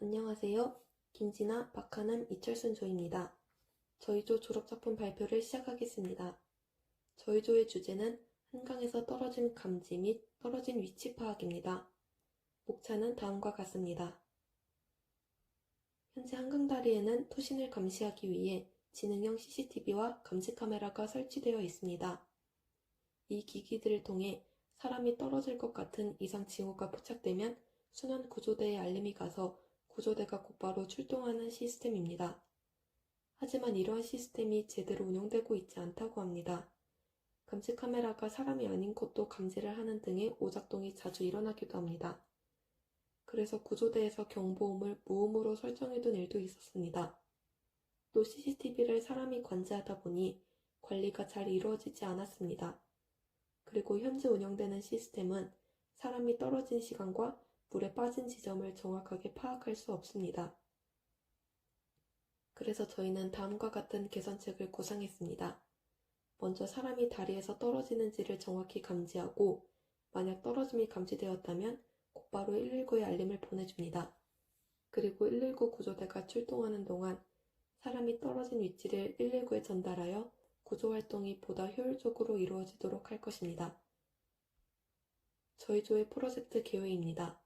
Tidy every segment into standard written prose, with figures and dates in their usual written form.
안녕하세요. 김진아, 박하남, 이철순 조입니다. 저희 조 졸업작품 발표를 시작하겠습니다. 저희 조의 주제는 한강에서 떨어진 감지 및 떨어진 위치 파악입니다. 목차는 다음과 같습니다. 현재 한강다리에는 토신을 감시하기 위해 지능형 CCTV와 감시 카메라가 설치되어 있습니다. 이 기기들을 통해 사람이 떨어질 것 같은 이상 징후가 포착되면 순환 구조대에 알림이 가서 구조대가 곧바로 출동하는 시스템입니다. 하지만 이러한 시스템이 제대로 운영되고 있지 않다고 합니다. 감시 카메라가 사람이 아닌 곳도 감지를 하는 등의 오작동이 자주 일어나기도 합니다. 그래서 구조대에서 경보음을 무음으로 설정해둔 일도 있었습니다. 또 CCTV를 사람이 관제하다 보니 관리가 잘 이루어지지 않았습니다. 그리고 현재 운영되는 시스템은 사람이 떨어진 시간과 물에 빠진 지점을 정확하게 파악할 수 없습니다. 그래서 저희는 다음과 같은 개선책을 구상했습니다. 먼저 사람이 다리에서 떨어지는지를 정확히 감지하고 만약 떨어짐이 감지되었다면 곧바로 119에 알림을 보내줍니다. 그리고 119 구조대가 출동하는 동안 사람이 떨어진 위치를 119에 전달하여 구조활동이 보다 효율적으로 이루어지도록 할 것입니다. 저희 조의 프로젝트 계획입니다.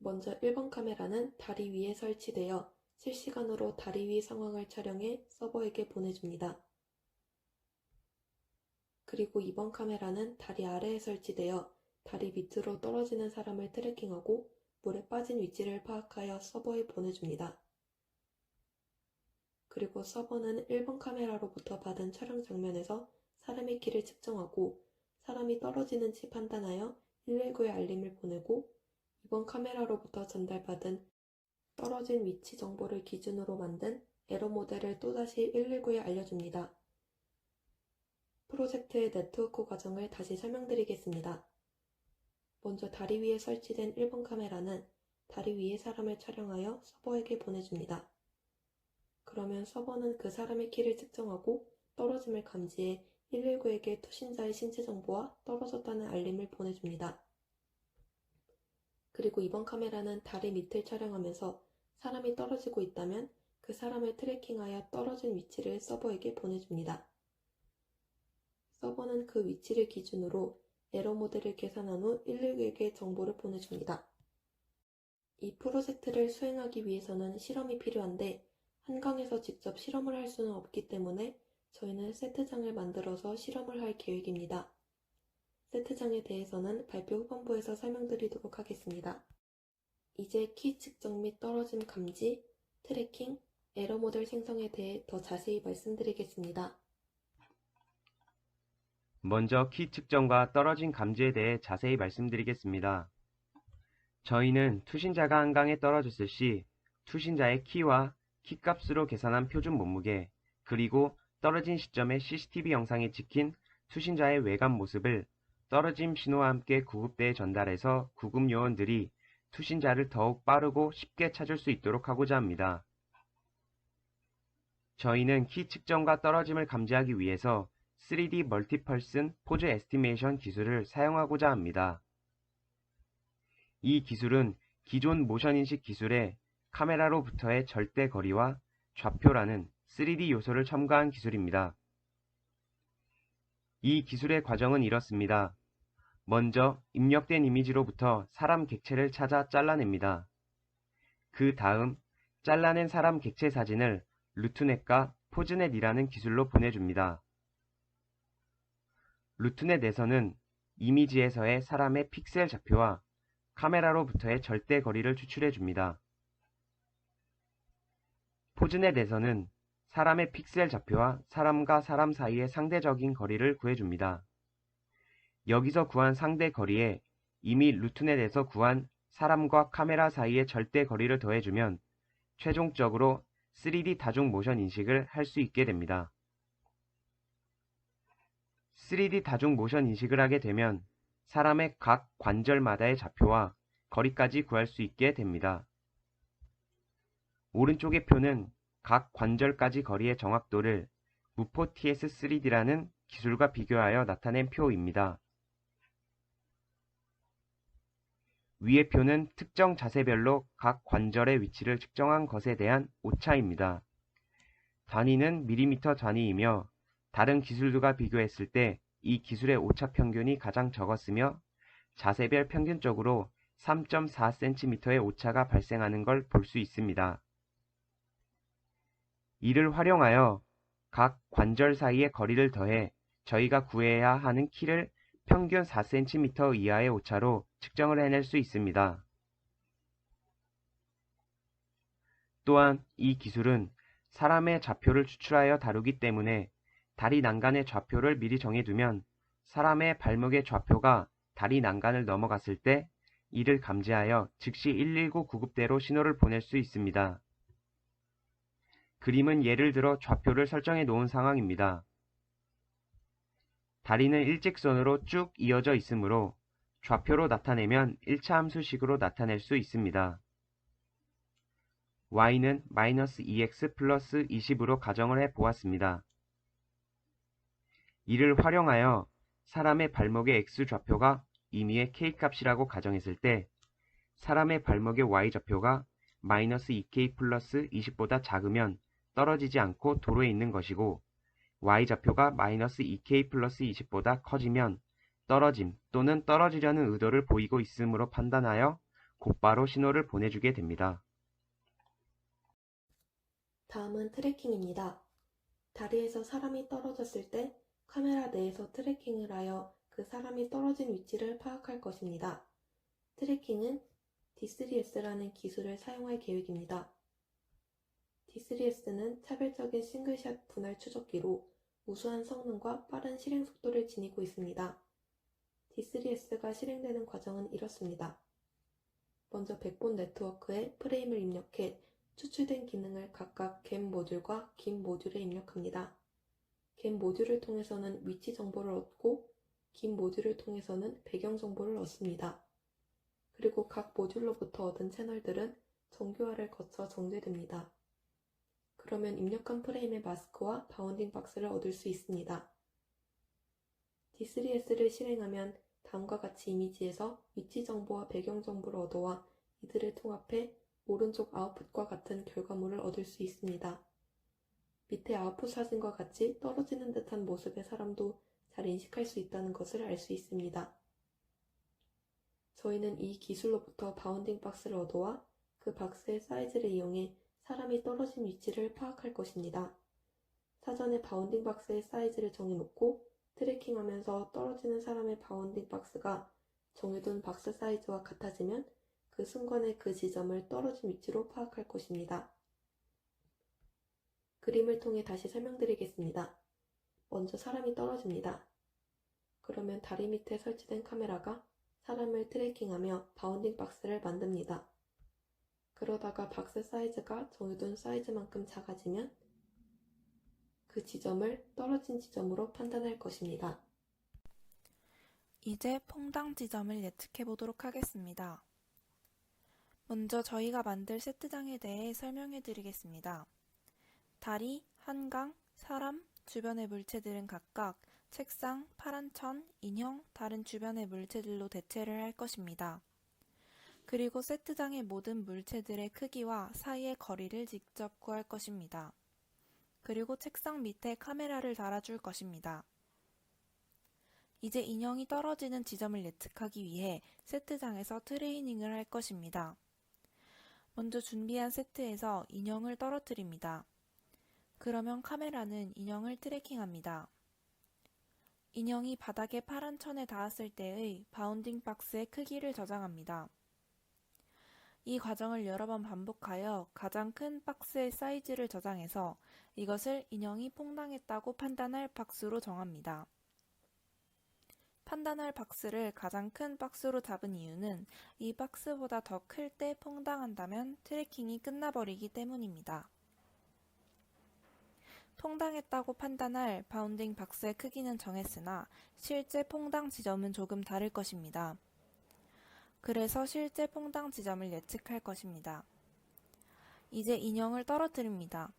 먼저 1번 카메라는 다리 위에 설치되어 실시간으로 다리 위 상황을 촬영해 서버에게 보내줍니다. 그리고 2번 카메라는 다리 아래에 설치되어 다리 밑으로 떨어지는 사람을 트래킹하고 물에 빠진 위치를 파악하여 서버에 보내줍니다. 그리고 서버는 1번 카메라로부터 받은 촬영 장면에서 사람의 키를 측정하고 사람이 떨어지는지 판단하여 119에 알림을 보내고 2번 카메라로부터 전달받은 떨어진 위치 정보를 기준으로 만든 에러 모델을 또다시 119에 알려줍니다. 프로젝트의 네트워크 과정을 다시 설명드리겠습니다. 먼저 다리 위에 설치된 1번 카메라는 다리 위에 사람을 촬영하여 서버에게 보내줍니다. 그러면 서버는 그 사람의 키를 측정하고 떨어짐을 감지해 119에게 투신자의 신체 정보와 떨어졌다는 알림을 보내줍니다. 그리고 2번 카메라는 다리 밑을 촬영하면서 사람이 떨어지고 있다면 그 사람을 트래킹하여 떨어진 위치를 서버에게 보내줍니다. 서버는 그 위치를 기준으로 에러 모델을 계산한 후 119에게 정보를 보내줍니다. 이 프로젝트를 수행하기 위해서는 실험이 필요한데 한강에서 직접 실험을 할 수는 없기 때문에 저희는 세트장을 만들어서 실험을 할 계획입니다. 세트장에 대해서는 발표 후반부에서 설명드리도록 하겠습니다. 이제 키 측정 및 떨어짐 감지, 트래킹, 에러 모델 생성에 대해 더 자세히 말씀드리겠습니다. 먼저 키 측정과 떨어진 감지에 대해 자세히 말씀드리겠습니다. 저희는 투신자가 한강에 떨어졌을 시 투신자의 키와 키값으로 계산한 표준 몸무게, 그리고 떨어진 시점의 CCTV 영상에 찍힌 투신자의 외관 모습을 떨어짐 신호와 함께 구급대에 전달해서 구급 요원들이 투신자를 더욱 빠르고 쉽게 찾을 수 있도록 하고자 합니다. 저희는 키 측정과 떨어짐을 감지하기 위해서 3D 멀티펄슨 포즈 에스티메이션 기술을 사용하고자 합니다. 이 기술은 기존 모션인식 기술에 카메라로부터의 절대 거리와 좌표라는 3D 요소를 첨가한 기술입니다. 이 기술의 과정은 이렇습니다. 먼저 입력된 이미지로부터 사람 객체를 찾아 잘라냅니다. 그 다음 잘라낸 사람 객체 사진을 루트넷과 포즈넷이라는 기술로 보내줍니다. 루트넷에서는 이미지에서의 사람의 픽셀 좌표와 카메라로부터의 절대 거리를 추출해줍니다. 포즈넷에서는 사람의 픽셀 좌표와 사람과 사람 사이의 상대적인 거리를 구해줍니다. 여기서 구한 상대 거리에 이미 루트넷에서 구한 사람과 카메라 사이의 절대 거리를 더해주면 최종적으로 3D 다중 모션 인식을 할 수 있게 됩니다. 3D 다중 모션 인식을 하게 되면 사람의 각 관절마다의 좌표와 거리까지 구할 수 있게 됩니다. 오른쪽의 표는 각 관절까지 거리의 정확도를 무포 TS3D라는 기술과 비교하여 나타낸 표입니다. 위의 표는 특정 자세별로 각 관절의 위치를 측정한 것에 대한 오차입니다. 단위는 밀리미터 단위이며 다른 기술들과 비교했을 때 이 기술의 오차 평균이 가장 적었으며 자세별 평균적으로 3.4cm의 오차가 발생하는 걸 볼 수 있습니다. 이를 활용하여 각 관절 사이의 거리를 더해 저희가 구해야 하는 키를 평균 4cm 이하의 오차로 측정을 해낼 수 있습니다. 또한 이 기술은 사람의 좌표를 추출하여 다루기 때문에 다리 난간의 좌표를 미리 정해두면 사람의 발목의 좌표가 다리 난간을 넘어갔을 때 이를 감지하여 즉시 119 구급대로 신호를 보낼 수 있습니다. 그림은 예를 들어 좌표를 설정해 놓은 상황입니다. 다리는 일직선으로 쭉 이어져 있으므로 좌표로 나타내면 1차 함수식으로 나타낼 수 있습니다. y는 -2x 플러스 20으로 가정을 해 보았습니다. 이를 활용하여 사람의 발목의 x좌표가 임의의 k값이라고 가정했을 때 사람의 발목의 y좌표가 -2k 플러스 20보다 작으면 떨어지지 않고 도로에 있는 것이고 y좌표가 -2k 플러스 20보다 커지면 떨어짐 또는 떨어지려는 의도를 보이고 있음으로 판단하여 곧바로 신호를 보내주게 됩니다. 다음은 트래킹입니다. 다리에서 사람이 떨어졌을 때 카메라 내에서 트래킹을 하여 그 사람이 떨어진 위치를 파악할 것입니다. 트래킹은 D3S라는 기술을 사용할 계획입니다. D3S는 차별적인 싱글샷 분할 추적기로 우수한 성능과 빠른 실행 속도를 지니고 있습니다. D3S가 실행되는 과정은 이렇습니다. 먼저 백본 네트워크에 프레임을 입력해 추출된 기능을 각각 갬 모듈과 긴 모듈에 입력합니다. 갬 모듈을 통해서는 위치 정보를 얻고 긴 모듈을 통해서는 배경 정보를 얻습니다. 그리고 각 모듈로부터 얻은 채널들은 정교화를 거쳐 정제됩니다. 그러면 입력한 프레임의 마스크와 바운딩 박스를 얻을 수 있습니다. D3S를 실행하면 다음과 같이 이미지에서 위치 정보와 배경 정보를 얻어와 이들을 통합해 오른쪽 아웃풋과 같은 결과물을 얻을 수 있습니다. 밑에 아웃풋 사진과 같이 떨어지는 듯한 모습의 사람도 잘 인식할 수 있다는 것을 알 수 있습니다. 저희는 이 기술로부터 바운딩 박스를 얻어와 그 박스의 사이즈를 이용해 사람이 떨어진 위치를 파악할 것입니다. 사전에 바운딩 박스의 사이즈를 정해놓고 트래킹하면서 떨어지는 사람의 바운딩 박스가 정해둔 박스 사이즈와 같아지면 그 순간에 그 지점을 떨어진 위치로 파악할 것입니다. 그림을 통해 다시 설명드리겠습니다. 먼저 사람이 떨어집니다. 그러면 다리 밑에 설치된 카메라가 사람을 트래킹하며 바운딩 박스를 만듭니다. 그러다가 박스 사이즈가 정해둔 사이즈만큼 작아지면 그 지점을 떨어진 지점으로 판단할 것입니다. 이제 퐁당 지점을 예측해 보도록 하겠습니다. 먼저 저희가 만들 세트장에 대해 설명해 드리겠습니다. 다리, 한강, 사람, 주변의 물체들은 각각 책상, 파란 천, 인형, 다른 주변의 물체들로 대체를 할 것입니다. 그리고 세트장의 모든 물체들의 크기와 사이의 거리를 직접 구할 것입니다. 그리고 책상 밑에 카메라를 달아줄 것입니다. 이제 인형이 떨어지는 지점을 예측하기 위해 세트장에서 트레이닝을 할 것입니다. 먼저 준비한 세트에서 인형을 떨어뜨립니다. 그러면 카메라는 인형을 트래킹합니다. 인형이 바닥의 파란 천에 닿았을 때의 바운딩 박스의 크기를 저장합니다. 이 과정을 여러 번 반복하여 가장 큰 박스의 사이즈를 저장해서 이것을 인형이 퐁당했다고 판단할 박스로 정합니다. 판단할 박스를 가장 큰 박스로 잡은 이유는 이 박스보다 더 클 때 퐁당한다면 트래킹이 끝나버리기 때문입니다. 퐁당했다고 판단할 바운딩 박스의 크기는 정했으나 실제 퐁당 지점은 조금 다를 것입니다. 그래서 실제 퐁당 지점을 예측할 것입니다. 이제 인형을 떨어뜨립니다.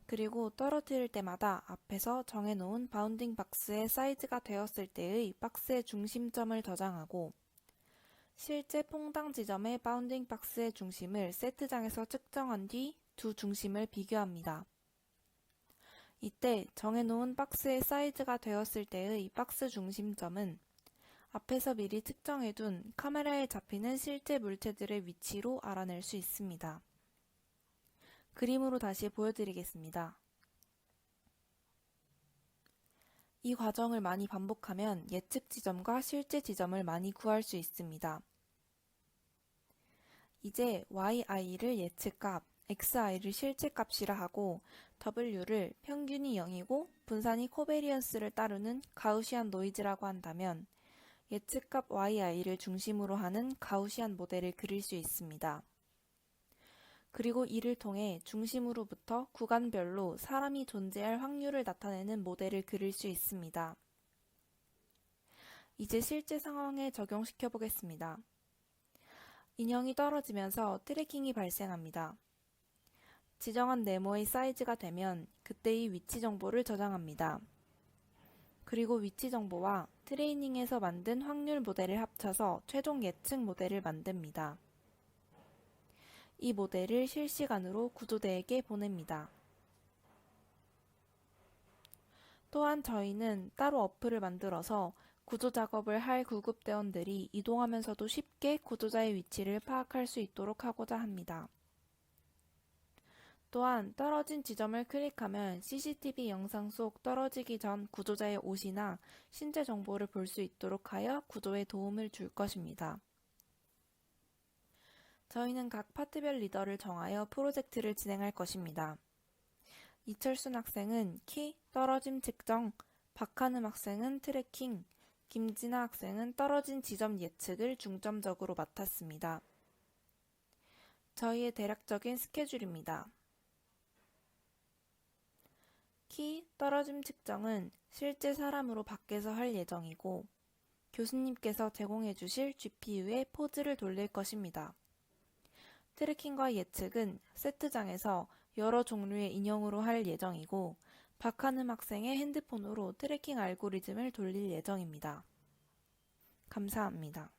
그리고 떨어뜨릴 때마다 앞에서 정해놓은 바운딩 박스의 사이즈가 되었을 때의 박스의 중심점을 저장하고 실제 퐁당 지점의 바운딩 박스의 중심을 세트장에서 측정한 뒤 두 중심을 비교합니다. 이때 정해놓은 박스의 사이즈가 되었을 때의 박스 중심점은 앞에서 미리 측정해둔 카메라에 잡히는 실제 물체들의 위치로 알아낼 수 있습니다. 그림으로 다시 보여드리겠습니다. 이 과정을 많이 반복하면 예측 지점과 실제 지점을 많이 구할 수 있습니다. 이제 yi를 예측값, xi를 실제값이라 하고 w를 평균이 0이고 분산이 코베리언스를 따르는 가우시안 노이즈라고 한다면 예측값 yi를 중심으로 하는 가우시안 모델을 그릴 수 있습니다. 그리고 이를 통해 중심으로부터 구간별로 사람이 존재할 확률을 나타내는 모델을 그릴 수 있습니다. 이제 실제 상황에 적용시켜 보겠습니다. 인형이 떨어지면서 트래킹이 발생합니다. 지정한 네모의 사이즈가 되면 그때의 위치 정보를 저장합니다. 그리고 위치 정보와 트레이닝에서 만든 확률 모델을 합쳐서 최종 예측 모델을 만듭니다. 이 모델을 실시간으로 구조대에게 보냅니다. 또한 저희는 따로 어플을 만들어서 구조 작업을 할 구급대원들이 이동하면서도 쉽게 구조자의 위치를 파악할 수 있도록 하고자 합니다. 또한 떨어진 지점을 클릭하면 CCTV 영상 속 떨어지기 전 구조자의 옷이나 신체 정보를 볼 수 있도록 하여 구조에 도움을 줄 것입니다. 저희는 각 파트별 리더를 정하여 프로젝트를 진행할 것입니다. 이철순 학생은 키, 떨어짐 측정, 박한음 학생은 트래킹, 김진아 학생은 떨어진 지점 예측을 중점적으로 맡았습니다. 저희의 대략적인 스케줄입니다. 키, 떨어짐 측정은 실제 사람으로 밖에서 할 예정이고 교수님께서 제공해 주실 GPU에 포즈를 돌릴 것입니다. 트래킹과 예측은 세트장에서 여러 종류의 인형으로 할 예정이고 박한음 학생의 핸드폰으로 트래킹 알고리즘을 돌릴 예정입니다. 감사합니다.